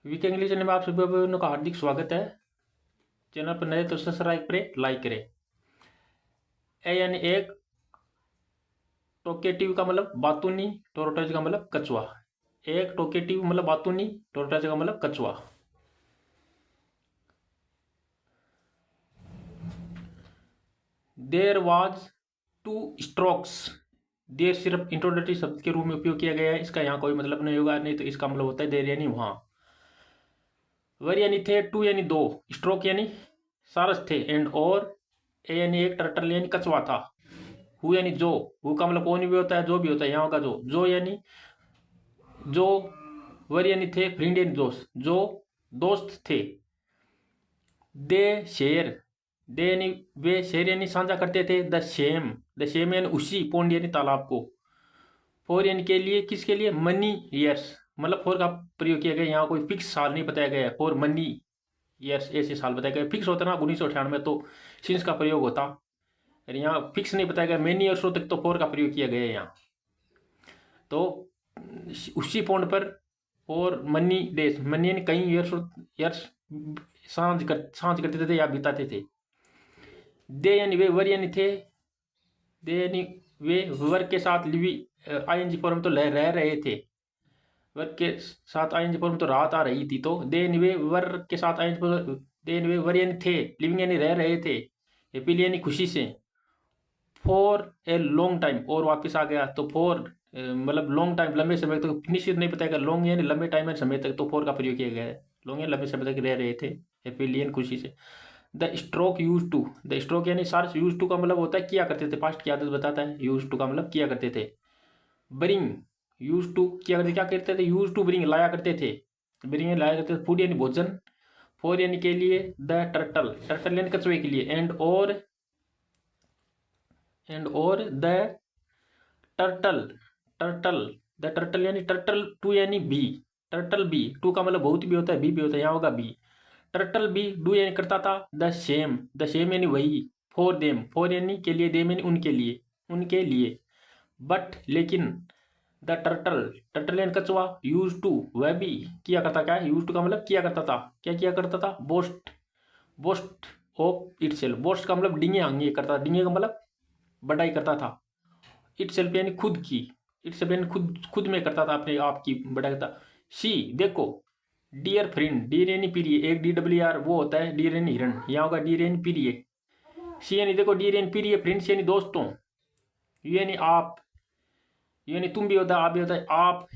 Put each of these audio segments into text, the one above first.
Week English channel में आप सभी भाइयों का हार्दिक स्वागत है। चैनल पर नए तो सब्सक्राइब करें, लाइक करें। ए यानी एक, टोकेटिव का मतलब बातूनी, टोरोटज का मतलब कछुआ। एक टोकेटिव मतलब बातूनी, टोरोटज का मतलब कछुआ। There was two strokes. There सिर्फ इंट्रोडक्टरी शब्द के रूप में उपयोग किया गया है, इसका यहाँ कोई मतलब नहीं होगा, नहीं तो इसका मतलब होता है देर यानी वहां। वर यानी थे, टू यानी दो, स्ट्रोक यानी सारस थे, एंड और ए यानी एक, टर्टल यानी कछुआ था। हु यानी जो, हु का मतलब कौन भी होता है, जो भी होता है, यहाँ का जो यानी जो। वर यानी थे, फ्रेंड यानी दोस्त, जो दोस्त थे। दे शेयर, दे यानी वे, शेयर यानी साझा करते थे। द शेम यानी उसी, पोंड यानी तालाब को। फोर यानी के लिए, किसके लिए, मनी ईयर्स, मतलब फोर का प्रयोग किया गया, यहाँ कोई फिक्स साल नहीं बताया गया है। फोर मनी ईयर्स ऐसे साल बताया गया, फिक्स होता ना 1998 तो सिंस का प्रयोग होता, यहाँ फिक्स नहीं बताया गया, मेनी ईयर्सों तक तो फोर का प्रयोग किया गया है यहाँ। तो उसी पॉइंट पर, और मनी डेज, मनी यानी कई ईयर्स, ईयर्स सांझ करते थे या बिताते थे। दे यानी वे, वर यानी थे, दे यानी वे वर्ग के साथ लिवी, आईएनजी फॉर्म तो रह रहे थे। वर्ग के साथ आईएनजी फॉर्म तो रात आ रही थी, तो दे यानी वे वर्ग के साथ आईएनजी, दे यानी वे, वर यानी थे, लिविंग यानी रह रहे थे, हैप्पीली यानी खुशी से। फॉर ए लॉन्ग टाइम, और वापस आ गया, तो फॉर मतलब लॉन्ग टाइम, लंबे समय तक, निश्चित नहीं बताएगा, लॉन्ग यानी लंबे टाइम समय तक, तो फॉर का प्रयोग किया गया है। लॉन्ग यानी लंबे समय तक रह रहे थे, हैप्पीली यानी खुशी से। The stroke use to, the stroke यानी सार्स, यूज टू का मतलब होता है किया करते थे, पास्ट की आदत बताता है। यूज टू का मतलब किया करते थे। ब्रिंग, यूज टू किया करते, क्या करते थे, यूज टू ब्रिंग लाया करते थे, ब्रिंग लाया करते थे। फूड यानी भोजन, फोर यानी के लिए, द टर्टल, टर्टल यानी कछुए के लिए, एंड और the turtle, turtle, the turtle यानी टर्टल टू यानी बी, टर्टल बी, टू का मतलब बहुत भी होता है, बी भी होता है, यहाँ होगा बी। टर्टल बी डू यानी करता था। द सेम यानी वही। फॉर देम, फॉर यानी के लिए, देम यानी उनके लिए, उनके लिए। बट लेकिन, द टर्टल, टर्टल यानी कछुआ, यूज टू वह भी किया करता, क्या है, यूज टू का मतलब किया करता था, क्या किया करता था, boast, boast of it self, boast का मतलब डिंगे हांगे करता था, डिंगे का मतलब बड़ाई करता था। इट सेल्फ यानी खुद की, इट सेल्फ यानी खुद, खुद में करता था, अपने आप की बड़ा करता। सी देखो, डियर फ्रेंड, डियर यानी प्रिय, एक डी डब्ल्यू आर वो होता है, डियर यानी हिरण, यहाँ होगा डियर यानी प्रिय। सी यानी देखो, डियर यानी प्रिय, फ्रेंड्स यानी दोस्तों, यू यानी आप, यू यानी तुम भी होता है, आप भी होता है, आप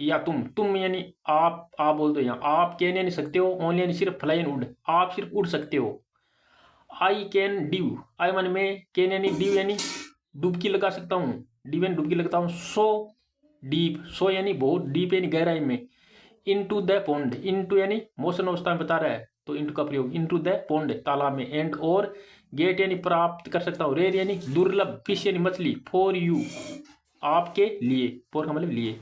या तुम यानी आप बोल दो, यहाँ आप कैन यानी सकते हो, ओनली यानी सिर्फ, फ्लाई यानी उड़, आप सिर्फ उड़ सकते हो। आई कैन डिव, आई मन में, कैन यानी डिव यानी डुबकी लगा सकता हूँ, डिव यानी डुबकी लगता हूँ। सो डीप, सो यानी बहुत, डीप यानी गहराई में। इनटू द पोंड, इनटू यानी मोशन अवस्था में बता रहा है, तो इनटू का प्रयोग, इनटू द पोंड तालाब में। एंड और गेट यानी प्राप्त कर सकता हूँ। रेयर यानी दुर्लभ, फिश यानी मछली। फॉर यू आपके लिए, फॉर का मतलब लिए।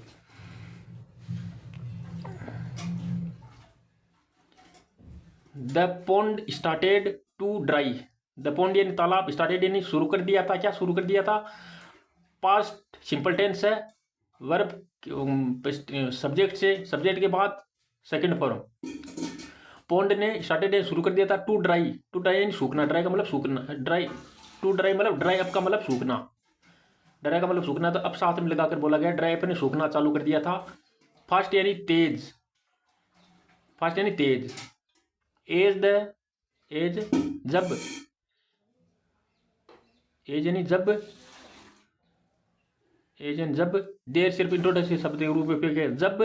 The pond started to dry, the pond यानी तालाब, स्टार्टेड यानी शुरू कर दिया था, क्या शुरू कर दिया था, पास्ट सिंपल टेंस है, वर्ब सब्जेक्ट से, सब्जेक्ट के बाद सेकंड फॉर्म। पोंड ने स्टार्टेड यानी शुरू कर दिया था। टू ड्राई, टू ड्राई यानी सूखना, ड्राई का मतलब सूखना, ड्राई, टू ड्राई मतलब ड्राई अप का मतलब सूखना, ड्राई का मतलब सूखना, तो अब साथ में लगाकर बोला गया, ड्राई अप ने सूखना चालू कर दिया था। फास्ट यानी तेज, फास्ट यानी तेज। एज द, एज जब, एज यानी जब, एज यानी जब। देर सिर्फ इंट्रोडक्शन शब्द के रूप में उपयोग है। जब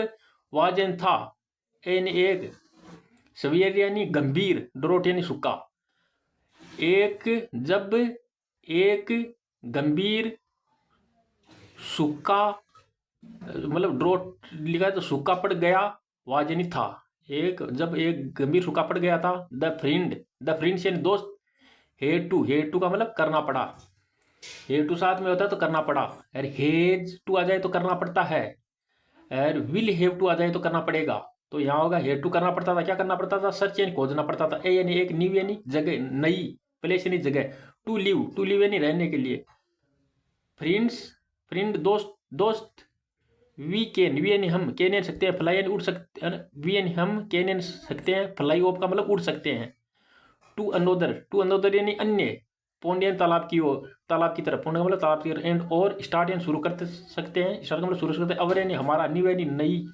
वाज यानी था, एन एक, सवियर यानी गंभीर, ड्रोट यानी सूखा। एक, जब एक गंभीर सूखा, मतलब ड्रोट लिखा है तो सूखा पड़ गया, वाज यानी था। एक, जब एक गंभीर सूखा पड़ गया था। द फ्रेंड, द फ्रेंड्स यानी दोस्त। हेड टू का मतलब करना पड़ा, हेड टू साथ में होता है तो करना पड़ा। और हेज टू आ जाए तो करना पड़ता है, और विल हैव टू आ जाए तो करना पड़ेगा। तो यहाँ होगा हेड टू करना पड़ता था, क्या करना पड़ता था, सर्च यानी खोजना पड़ता था। ए यानी एक, न्यू यानी जगह, नई, प्लेस यानी जगह। टू लिव यानी रहने के लिए। फ्रेंड्स, फ्रेंड दोस्त, दोस्त। वी यानी हम, कैन यानी सकते हैं, फ्लाई यानी उड़ सकते हैं, वी यानी हम, कैन यानी सकते हैं, फ्लाई ऑफ का मतलब उड़ सकते हैं। टू अनोदर यानी अन्य, पोंड यानी तालाब की ओर, तालाब की तरफ, पोंड का मतलब तालाब की तरफ, एंड और स्टार्ट यानी शुरू कर सकते हैं, स्टार्ट का मतलब शुरू कर सकते हैं, अवर यानी हमारा, न्यू यानी नई,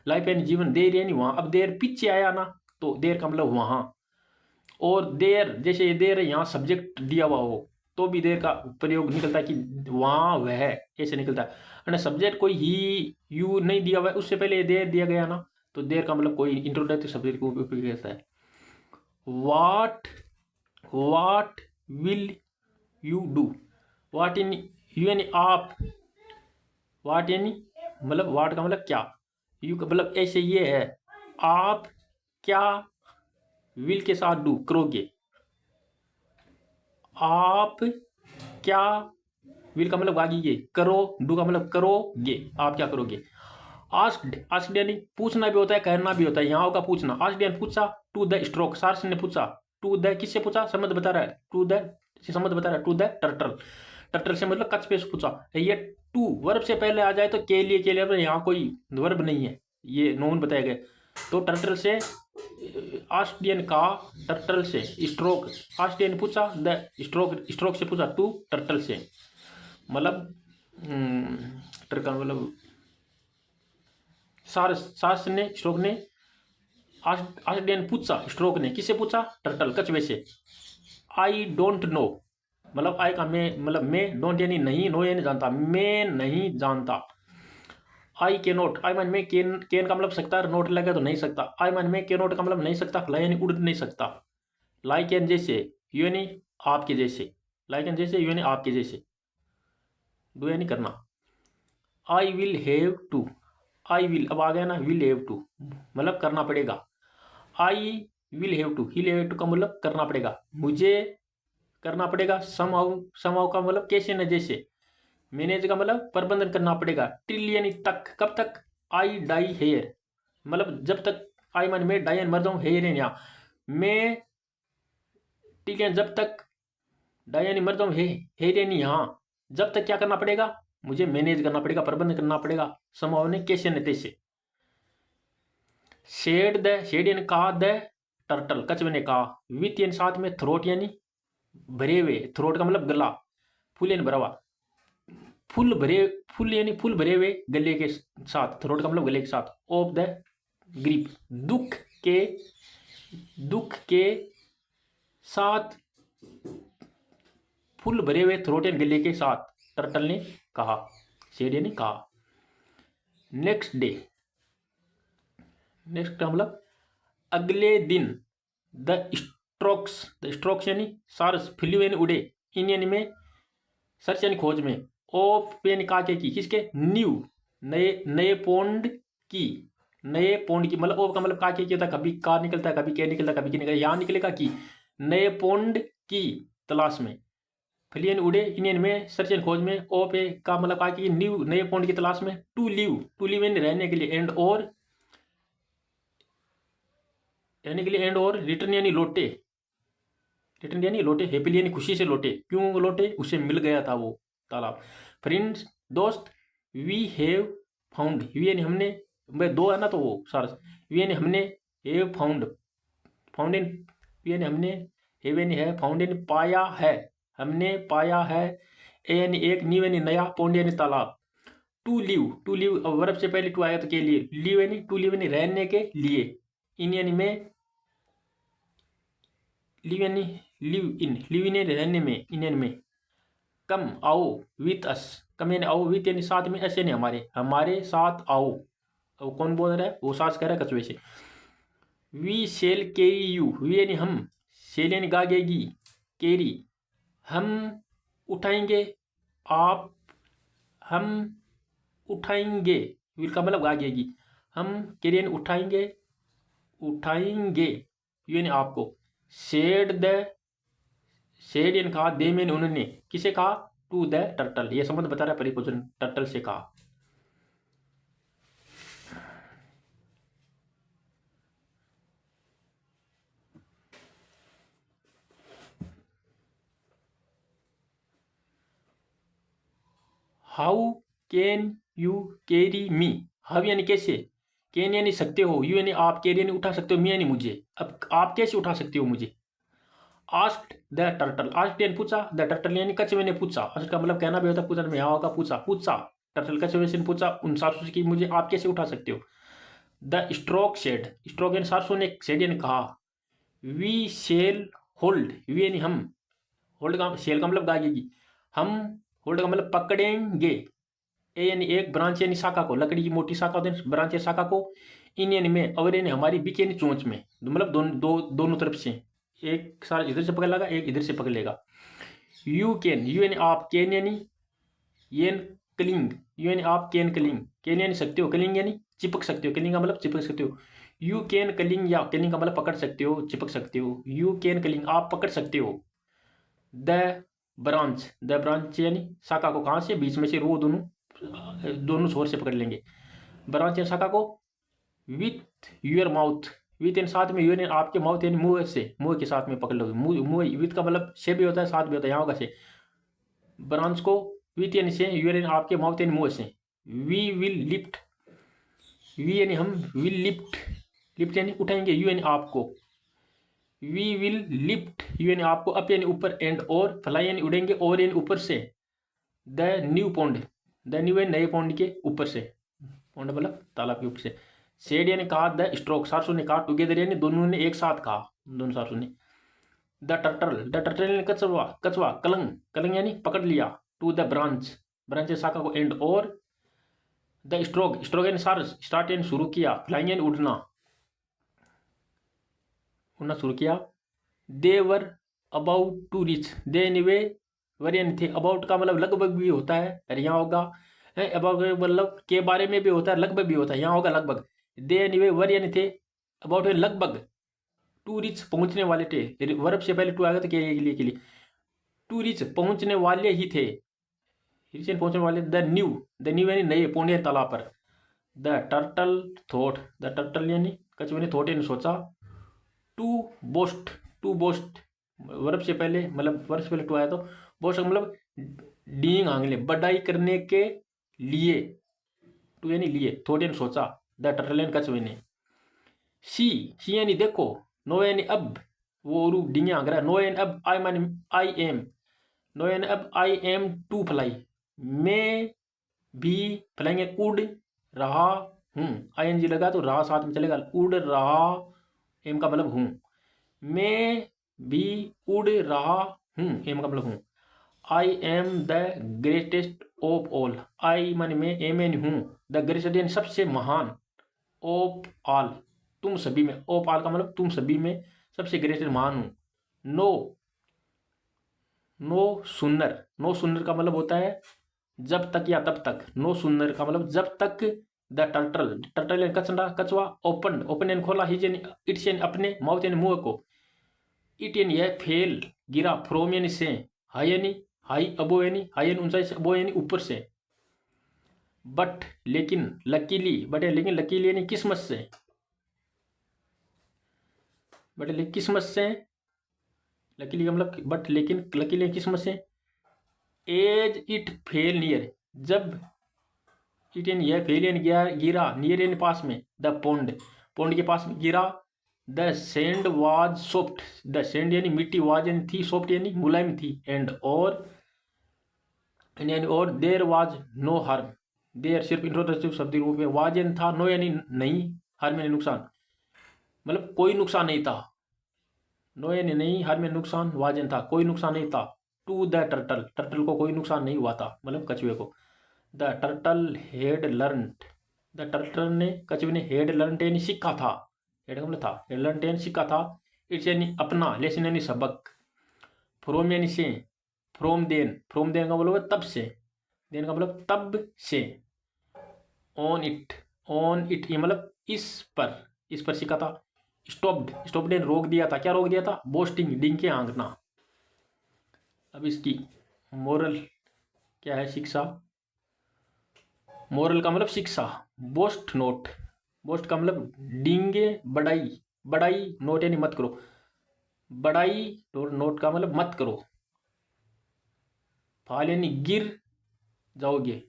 लाइफ यानी जीवन, देर यानी वहाँ। अब देर पीछे आया ना, तो देर का मतलब वहाँ। और देर, जैसे ये देर यहाँ सब्जेक्ट दिया हुआ हो तो भी देर का प्रयोग निकलता है कि वहाँ वह, ऐसे निकलता है। और सब्जेक्ट कोई ही यू नहीं दिया हुआ है, उससे पहले ये देर दिया गया ना, तो देर का मतलब कोई इंट्रोडक्टिव सब्जेक्ट को उपयोग करता है। वाट वाट विल यू डू, वाट यानी यू यानी आप, वाट यानी मतलब वाट का मतलब क्या, यू का मतलब ऐसे ये है, आप क्या विल के साथ डू करोगे, आप क्या विल का मतलब आगे करो, डू का मतलब करोगे, आप क्या करोगे। आस्क्ड, आस्क्ड यानी पूछना भी होता है, कहना भी होता है। यहाँ होगा पूछना, आस्क्ड यानी पूछा, टू द स्ट्रोक, सार्स ने पूछा, टू द किससे पूछा, संबंध बता रहा है, टू द संबंध बता रहा है, टू द टर्टल, टर्टल से मतलब कछ पे पूछा। ये टू वर्ब से पहले आ जाए तो के लिए यहाँ कोई वर्ब नहीं है, ये नोन बताया गया। तो टर्टल से आस्ट्रियन का, टर्टल से स्ट्रोक, आस्ट्रियन पूछा, द स्ट्रोक, स्ट्रोक से पूछा, टू टर्टल से मतलब टर्टल मतलब सार्स ने, स्ट्रोक ने, आस्ट्रियन पूछा, स्ट्रोक ने किससे पूछा, टर्टल कछुए से। आई डोंट नो, मतलब आई का मैं, मतलब मैं, डोंट यानी नहीं, नो यानी जानता, मैं नहीं जानता। आई के नोट, आई मान में, कैन का मतलब सकता है, नोट लगा तो नहीं सकता। आई मान में के नोट का मतलब नहीं सकता, फ्लाई यानी उड़ नहीं सकता। लाइक एन जैसे, यू यानी आपके जैसे, लाइक एन जैसे, यू यानी आपके जैसे, डू यानी करना। I will have to, I will अब आ गया ना, विल हैव टू मतलब करना पड़ेगा। I will have to, will have to का मतलब करना पड़ेगा, मुझे करना पड़ेगा। समहाउ का मतलब कैसे न जैसे। मैनेज का मतलब प्रबंधन करना पड़ेगा। टिल यानी तक, कब तक। आई डाई हेयर मतलब जब तक, आई मान मैं, डाई मर जाऊं, हेयर है यहाँ, मैं टिल यानी जब तक, डाई यानी मर जाऊं, हेयर यानी यहाँ, जब तक क्या करना पड़ेगा, मुझे मैनेज करना पड़ेगा, प्रबंधन करना पड़ेगा। समहाउ ने कैसे न तैसे। शेड द, शेड यानी कहा, द टर्टल कछुए ने कहा। विथ यानी साथ में, थ्रोट यानी भरे हुए, थ्रोट का मतलब गला, फुल यानी भरा हुआ, फुल भरे, फुल यानी फुल भरे हुए गले के साथ, थ्रोट का मतलब गले के साथ। ऑफ द ग्रीप, दुख के, दुख के साथ, फुल भरे हुए थ्रोट यानी गले के साथ, टर्टल ने कहा, शेड यानी कहा। नेक्स्ट डे, नेक्स्ट का मतलब अगले दिन। द स्ट्रोक्स यानी सारस, फ्लू यानी उड़े, इन यानी में, सर्च यानी खोज में, ऑफ यानी काके की, किसके, न्यू, नए, नए पोंड की, नए पोंड की मतलब ऑफ का मतलब काके की होता है, कभी का निकलता है, कभी के निकलता है, कभी की निकलता है, यहाँ निकलेगा की, नए पोंड की तलाश में। फ्लियन उड़े, इंडियन में, सर्च एंड खोज में, ऑफ का मतलब काके की, न्यू नए पोंड की तलाश में। टू लिव यानी रहने के लिए, एंड और रहने के लिए, एंड और रिटर्न यानी लौटे, रिटर्न यानी लौटे, हैप्पीली यानी खुशी से लौटे, क्यों लौटे, उसे मिल गया था वो तालाब। फ्रेंड्स दोस्त, वी हैव फाउंड, वी यानी हमने, भाई दो है ना तो वो सारा, वी यानी हमने, have found, found in, we यानी हमने, हैव यानी है, फाउंड यानी पाया है, हमने पाया है। ए यानी एक, न्यू यानी नया, पौंड यानी तालाब। टू लिव अब वर्ब से पहले टू आया तो के लिए, लिव यानी टू लिव यानी रहने के लिए, इन यानी में, लिव यानी लिव इन यानी रहने में, इन यानी में। कम आओ विथ अस, कम यानी आओ, विथ यानी साथ में, ऐसे नहीं हमारे, हमारे साथ आओ। अब कौन बोल रहा है, वो सास कह रहा है कछुए से। We shall carry you, we यानी हम, शेल यानी गागेगी, कैरी हम उठाएंगे, आप हम उठाएंगे, विल का मतलब गागेगी, हम कैरी यानी उठाएंगे, उठाएंगे, यू यानी आपको। शेड द, शेड यानी कहा, दे मैंने उन्होंने, किसे कहा, टू द टर्टल, ये संबंध बता रहा है परिपोषण, टर्टल से कहा। How can you carry me, how यानी कैसे, कैन यानी सकते हो, यू यानी आप, कैरी यानी उठा सकते हो, मी यानी मुझे। अब आप कैसे उठा सकते हो मुझे। आस्क्ड द टर्टल, आस्क्ड यानी पूछा, द टर्टल यानी कछुए ने पूछा, आस्क्ड का मतलब कहना भी होता है, पूछा में यहाँ होगा पूछा, पूछा टर्टल कछुए से पूछा उन सारसों से कि मुझे आप कैसे उठा सकते हो। द स्ट्रोक सेड, स्ट्रोक यानी सारसों ने, सेड यानी कहा, वी शेल होल्ड, वी यानी हम, होल्ड का शेल का मतलब गागेगी, हम होल्ड का मतलब पकड़ेंगे, ए यानी एक, ब्रांच यानी शाखा को, लकड़ी की मोटी शाखा होती है ब्रांच या शाखा को, इन यानी में, और यानी हमारी, बीच यानी चोंच में, मतलब दोनों तरफ से, एक सार इधर से पकड़ लेगा, एक इधर से पकड़ लेगा। यू कैन, यू यानी आप, कैन यानी येन क्लिंग, यू यानी आप, कैन क्लिंग, कैन यानी सकते हो, क्लिंग यानी चिपक सकते हो, क्लिंग का मतलब चिपक सकते हो। यू कैन क्लिंग, या क्लिंग का मतलब पकड़ सकते हो, चिपक सकते हो, यू कैन क्लिंग आप पकड़ सकते हो। द ब्रांच, द ब्रांच यानी शाखा को, कहाँ से, बीच में से, रो दोनों छोर से पकड़ लेंगे ब्रांच या शाखा को। विथ यूर माउथ, विथ यानी साथ में, यूर यानी आपके, माउथ यानी मुंह से, मुंह के साथ में पकड़ लोगे, मुंह, मुंह विथ का मतलब से भी होता है, साथ भी होता है, यहाँ होगा से। ब्रांच को विथ यानी से, यूर यानी आपके, माउथ यानी मुंह से। वी विल लिफ्ट, वी यानी हम, विल लिफ्ट, लिफ्ट यानी उठाएंगे, यू यानी आपको, वी विल लिफ्ट, यू यानी आपको, अप यानी ऊपर, एंड और, फ्लाई यानी उड़ेंगे, और यानी ऊपर से। The new pond, the new यानी नए पॉन्ड के ऊपर से, पॉन्ड मतलब तालाब के ऊपर से। सेड यानी कहा, द स्ट्रोक सारसों ने कहा, टुगेदर यानी दोनों ने एक साथ कहा, दोनों सारसों ने। द टर्टल, द टर्टल यानी कछुआ, कछुआ, कलंग, कलंग यानी पकड़ लिया, टू द ब्रांच, ब्रांच शाखा को, एंड और। द स्ट्रोक, स्ट्रोक यानी सारस, स्टार्ट यानी शुरू किया, फ्लाइंग यानी उड़ना, उड़ना शुरू किया। दे वर अबाउट टू रीच, दे यानी वे, वर यानी थे, अबाउट का मतलब लगभग भी होता है, और यहाँ होगा अबाउट मतलब के बारे में भी होता है, लगभग भी होता है, यहाँ होगा लगभग। दे यानी वे, वर यानी थे, अबाउट लगभग, टू रिच पहुंचने वाले थे, वर्ब से पहले टू आएगा तो के लिए टू रिच पहुंचने वाले ही थे, रिच पहुंचने वाले। द न्यू यानी नए, पुण्य तालाब पर। The turtle thought, the turtle यानी कछुए ने, थॉट यानी सोचा। To boast, to boast verb से पहले, मतलब वर्ब से पहले टू आया तो बोस्ट मतलब डींग आंगले, बड़ाई करने के लिए, टू यानी लिए, थॉट यानी सोचा, द टर्टल यानी कछुए ने। सी यानी देखो, नो यानी अब, वो रू डींगे आंग रहा है, नो यानी अब, आई मानी आई एम, नो यानी अब, आई एम टू फ्लाई, मैं भी फ्लाइंग उड़ रहा हूँ, आई एन जी लगा तो रहा साथ में चलेगा, उड़ रहा, एम का मतलब हूँ, मैं भी उड़ रहा हूँ, एम का मतलब हूँ। I am the greatest of all, I माने मैं, एम एन हूँ, द ग्रेटेस्ट यानी सबसे महान, ऑफ ऑल तुम सभी में, ऑफ ऑल का मतलब तुम सभी में सबसे ग्रेटेस्ट महान हूँ। No, no sooner, no sooner का मतलब होता है जब तक या तब तक, नो सुनर का मतलब जब तक। द टर्टल, टर्टल यानी कचरा, कछुआ, ओपन, ओपन यानी खोला, हिज यानी इट्स यानी अपने, माउथ यानी मुंह को, इट यानी यह, फेल गिरा, फ्रोम यानी से, हाई यानी हाई, अबो यानी हाई यानी ऊंचाई से, अबो यानी ऊपर से। बट लेकिन, लकीली, बट लेकिन, लकीली यानी किस्मत से, बट लेकिन किस्मत से, लकीली का मतलब बट लेकिन, लकीली किस्मत से। एज इट फेल नियर, जब, इट यानी यह, फेल यानी गिरा, नियर यानी पास में, द पोंड, पोंड के पास में गिरा। The send was soft, the send यानी मिट्टी, वाज यानी थी, सॉफ्ट यानी मुलायम थी, एंड और, यानी और, देर वाज नो हार्म, देर सिर्फ इंट्रोडक्टिव शब्द रूप में, वाज यानी था, नो यानी नहीं, हार्म यानी नुकसान, मतलब कोई नुकसान नहीं था, नो यानी नहीं, हार्म यानी नुकसान, वाज यानी था, कोई नुकसान नहीं था। टू द टर्टल, टर्टल को कोई नुकसान नहीं हुआ था, मतलब कछुए को। The turtle head learned, the turtle ने, कछुए ने, हेड लर्न यानी सीखा था, हेड का मतलब था, हेड लर्न यानी सीखा था। इट्स यानी अपना, लेसन यानी सबक, फ्रोम यानी से, फ्रोम देन का मतलब तब से, देन का मतलब तब से। ऑन इट, ऑन इट ये मतलब इस पर सीखा था। स्टॉप्ड, स्टॉप्ड ने रोक दिया था, क्या रोक दिया था, बोस्टिंग, डिंके आंकना। अब इसकी मोरल क्या है, शिक्षा, मोरल का मतलब शिक्षा। बोस्ट नोट, बोस्ट का मतलब डींगे, बड़ाई, बड़ाई नोट यानी मत करो, बड़ाई नोट का मतलब मत करो। फाल यानी गिर जाओगे,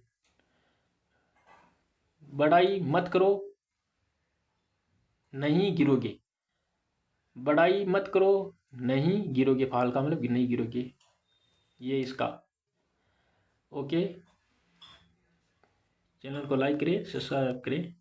बड़ाई मत करो नहीं गिरोगे, बड़ाई मत करो नहीं गिरोगे, फाल का मतलब नहीं गिरोगे, ये इसका। ओके, चैनल को लाइक करें, सब्सक्राइब करें।